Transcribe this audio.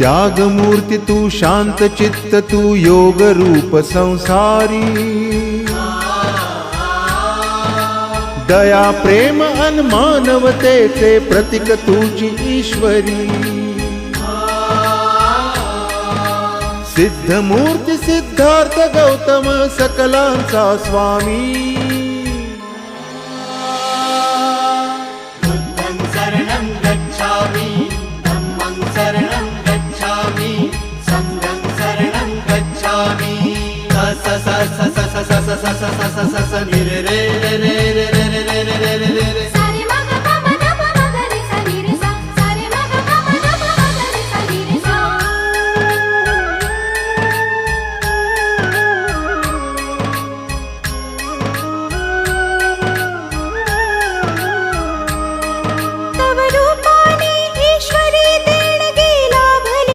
त्यागमूर्ती तू शांत चित्त तू योग रूप संसारी दया प्रेम अन मानवतेचे प्रतीक तुझी ईश्वरी सिद्धमूर्ती सिद्धार्थ गौतम सकलांचा स्वामी बुद्धं शरणं गच्छामि धम्मं शरणं गच्छामि संघं शरणं गच्छामि स स स स स स स स स स स स स निरे